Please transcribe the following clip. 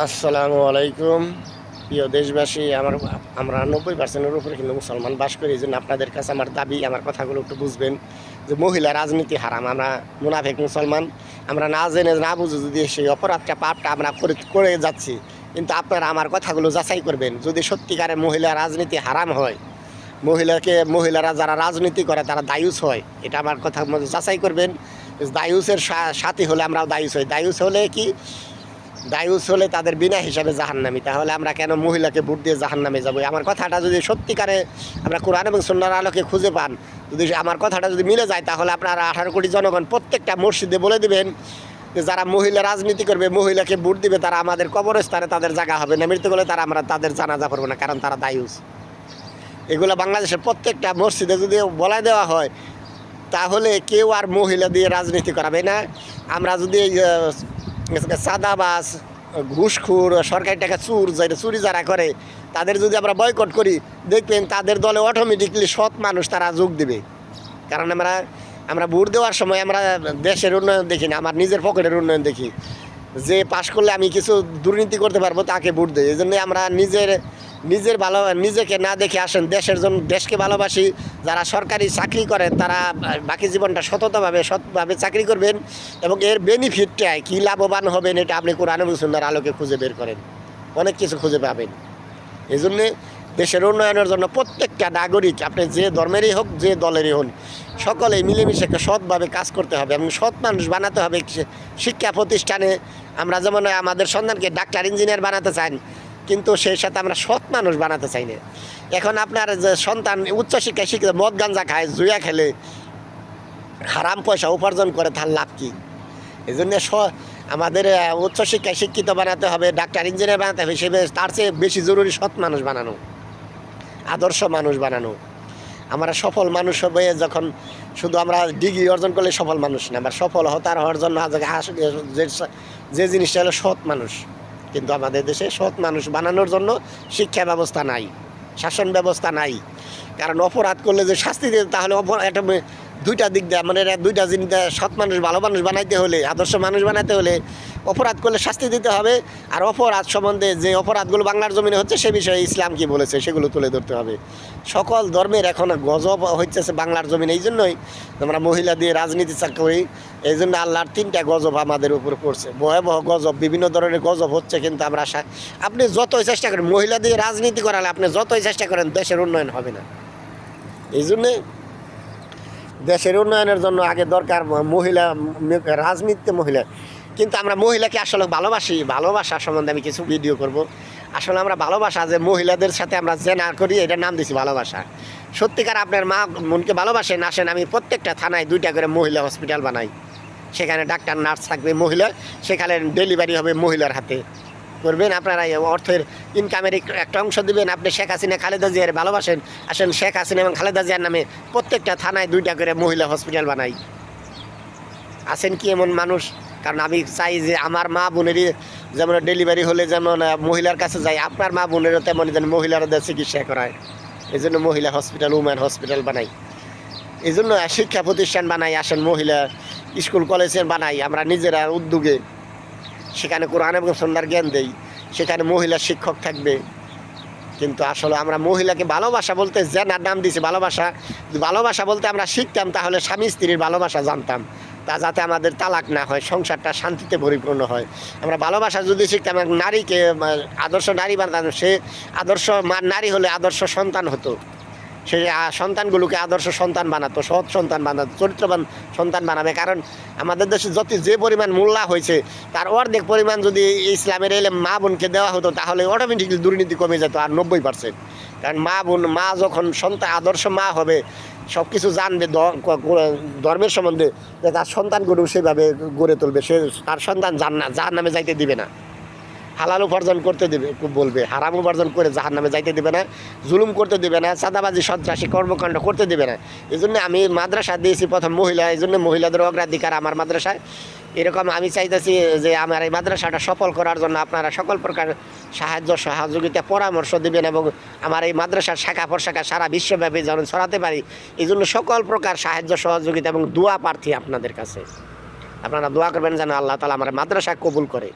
আসসালামু আলাইকুম প্রিয় দেশবাসী। আমরা 90%-এর উপরে কিন্তু মুসলমান বাস করি। এই জন্য আপনাদের কাছে আমার দাবি, আমার কথাগুলো একটু বুঝবেন যে মহিলা রাজনীতি হারাম। আমরা মুনাফিক মুসলমান, আমরা না জেনে না বুঝে যদি সেই অপরাধটা পাপটা আমরা করে যাচ্ছি, কিন্তু আপনারা আমার কথাগুলো যাচাই করবেন। যদি সত্যিকারে মহিলা রাজনীতি হারাম হয়, মহিলারা যারা রাজনীতি করে তারা দায়ুস হয়, এটা আমার কথা যাচাই করবেন। দায়ুসের সাথী হলে আমরাও দায়ুস হই। দায়ুস হলে তাদের বিনা হিসাবে জাহান্নামী। তাহলে আমরা কেন মহিলাকে ভোট দিয়ে জাহান্নামে যাবো? আমার কথাটা যদি সত্যিকারে আমরা কোরআন এবং সুন্নাহর আলোকে খুঁজে পান, যদি আমার কথাটা যদি মিলে যায়, তাহলে আপনারা 18 কোটি জনগণ প্রত্যেকটা মসজিদে বলে দিবেন যে যারা মহিলা রাজনীতি করবে, মহিলাকে ভোট দিবে, তারা আমাদের কবরস্থানে তাদের জায়গা হবে না। মৃত্যু করলে আমরা তাদের জানাজা করবো না, কারণ তারা দায়ুস। এগুলো বাংলাদেশের প্রত্যেকটা মসজিদে যদি বলা দেওয়া হয়, তাহলে কেউ আর মহিলা দিয়ে রাজনীতি করাবে না। আমরা যদি চাঁদাবাজ, ঘুষখোর, সরকারি টাকা চুরি যারা করে, তাদের যদি আমরা বয়কট করি, দেখবেন তাদের দলে অটোমেটিকলি সৎ মানুষ তারা যোগ দেবে। কারণ আমরা ভোট দেওয়ার সময় আমরা দেশের উন্নয়ন দেখি না, আমার নিজের পকেটের উন্নয়ন দেখি। যে পাশ করলে আমি কিছু দুর্নীতি করতে পারবো তাকে ভোট দিই। এই জন্য আমরা নিজেকে না দেখে আসেন, দেশকে ভালোবাসি। যারা সরকারি চাকরি করেন তারা বাকি জীবনটা সৎভাবে চাকরি করবেন, এবং এর বেনিফিটটা কী লাভবান হবেন এটা আপনি কোরআন এবং সুন্নাহর আলোকে খুঁজে বের করেন, অনেক কিছু খুঁজে পাবেন। এই জন্যে দেশের উন্নয়নের জন্য প্রত্যেকটা নাগরিক, আপনি যে ধর্মেরই হোক, যে দলেরই হন, সকলেই মিলেমিশে সৎভাবে কাজ করতে হবে এবং সৎ মানুষ বানাতে হবে। শিক্ষা প্রতিষ্ঠানে আমরা যেমন আমাদের সন্তানকে ডাক্তার, ইঞ্জিনিয়ার বানাতে চান, কিন্তু সেই সাথে আমরা সৎ মানুষ বানাতে চাই না। এখন আপনার যে সন্তান উচ্চশিক্ষায় শিক্ষিত, মদ গাঞ্জা খায়, জুয়া খেলে, হারাম পয়সা উপার্জন করে, তার লাভ কী? এই জন্যে আমাদের উচ্চশিক্ষায় শিক্ষিত বানাতে হবে, ডাক্তার, ইঞ্জিনিয়ার বানাতে হবে। তার চেয়ে বেশি জরুরি সৎ মানুষ বানানো, আদর্শ মানুষ বানানো। আমরা সফল মানুষ হবে যখন শুধু আমরা ডিগ্রি অর্জন করলে সফল মানুষ না, আমরা সফল হওয়ার জন্য যে জিনিসটা হলো সৎ মানুষ। কিন্তু আমাদের দেশে সৎ মানুষ বানানোর জন্য শিক্ষা ব্যবস্থা নাই, শাসন ব্যবস্থা নাই। কারণ অপরাধ করলে যে শাস্তি দিতে, তাহলে একটা দুইটা দিক দেয়, মানে দুইটা জিনিস দেয়। সৎ মানুষ, ভালো মানুষ বানাইতে হলে, আদর্শ মানুষ বানাতে হলে অপরাধ করলে শাস্তি দিতে হবে। আর অপরাধ সম্বন্ধে, যে অপরাধগুলো বাংলার জমিনে হচ্ছে, সে বিষয়ে ইসলাম কি বলেছে সেগুলো তুলে ধরতে হবে। সকল ধর্মের এখন গজব হচ্ছে বাংলার জমিনে। এই জন্যই আমরা মহিলা দিয়ে রাজনীতি করি। এই জন্য আল্লাহর 3টা গজব আমাদের উপর পড়ছে, ভয়াবহ গজব, বিভিন্ন ধরনের গজব হচ্ছে। কিন্তু আপনি যতই চেষ্টা করেন মহিলা দিয়ে রাজনীতি করালে, আপনি যতই চেষ্টা করেন, দেশের উন্নয়ন হবে না। এই জন্যে দেশের উন্নয়নের জন্য আগে দরকার রাজনীতিতে মহিলা। কিন্তু আমরা মহিলাকে আসলে ভালোবাসা সম্বন্ধে আমি কিছু ভিডিও করব। আসলে আমরা ভালোবাসা, যে মহিলাদের সাথে আমরা যে না করি, এটার নাম দিছি ভালোবাসা। সত্যিকার আপনার মা বোনকে ভালোবাসেন, আসেন, আমি প্রত্যেকটা থানায় 2টা করে মহিলা হসপিটাল বানাই। সেখানে ডাক্তার, নার্স থাকবে মহিলা, সেখানে ডেলিভারি হবে মহিলার হাতে। করবেন আপনারা, অর্থের ইনকামের একটা অংশ দেবেন। আপনি শেখ হাসিনা, খালেদা জিয়ার ভালোবাসেন, আসেন শেখ হাসিনা এবং খালেদা জিয়ার নামে প্রত্যেকটা থানায় 2টা করে মহিলা হসপিটাল বানাই। আছেন কি এমন মানুষ? কারণ আমি চাই যে আমার মা বোনেরই যেমন ডেলিভারি হলে যেমন মহিলার কাছে যায়, আপনার মা বোনেরও তেমন যেন মহিলারা চিকিৎসা করায়। এই জন্য মহিলা হসপিটাল, উম্যান হসপিটাল বানাই। এই জন্য শিক্ষা প্রতিষ্ঠান বানাই, আসেন মহিলা স্কুল কলেজে বানাই আমরা নিজেরা উদ্যোগে। সেখানে কোরআন এবং সুন্নাহর জ্ঞান দেই, সেখানে মহিলা শিক্ষক থাকবে। কিন্তু আসলে আমরা মহিলাকে ভালোবাসা বলতে জেনার নাম দিয়েছি ভালোবাসা বলতে আমরা শিখতাম, তাহলে স্বামী স্ত্রীর ভালোবাসা জানতাম, তা যাতে আমাদের তালাক না হয়, সংসারটা শান্তিতে পরিপূর্ণ হয়। আমরা ভালোবাসা যদি শিখতাম, নারীকে আদর্শ নারী বানাতাম, সে আদর্শ নারী হলে আদর্শ সন্তান হতো, সে সন্তানগুলোকে আদর্শ সন্তান বানাতো, সৎ সন্তান বানাতো, চরিত্রবান সন্তান বানাবে। কারণ আমাদের দেশে যে পরিমাণ মোল্লা হয়েছে, তার অর্ধেক পরিমাণ যদি ইসলামের এলেম মা বোনকে দেওয়া হতো, তাহলে অটোমেটিকলি দুর্নীতি কমে যেত আর 90%। কারণ মা যখন সন্তান আদর্শ মা হবে, সব কিছু জানবে ধর্মের সম্বন্ধে, তার সন্তানগুলো সেভাবে গড়ে তুলবে। তার সন্তান জাহান্নামে যাইতে দিবে না, হালাল উপার্জন করতে দেবে বলবে, হারাম উপার্জন করে জাহান্নামে যাইতে দেবে না, জুলুম করতে দেবে না, চাঁদাবাজি, সন্ত্রাসী কর্মকাণ্ড করতে দেবে না। এই জন্য আমি মাদ্রাসা দিয়েছি প্রথম মহিলা, এই জন্য মহিলাদের অগ্রাধিকার আমার মাদ্রাসায়। এরকম আমি চাইতেছি যে আমার এই মাদ্রাসাটা সফল করার জন্য আপনারা সকল প্রকার সাহায্য, সহযোগিতা, পরামর্শ দেবেন, এবং আমার এই মাদ্রাসার শাখা প্রশাখা সারা বিশ্বব্যাপী যেন ছড়াতে পারি, এই জন্য সকল প্রকার সাহায্য, সহযোগিতা এবং দোয়া প্রার্থী আপনাদের কাছে। আপনারা দোয়া করবেন যেন আল্লাহ তাআলা আমার মাদ্রাসা কবুল করে।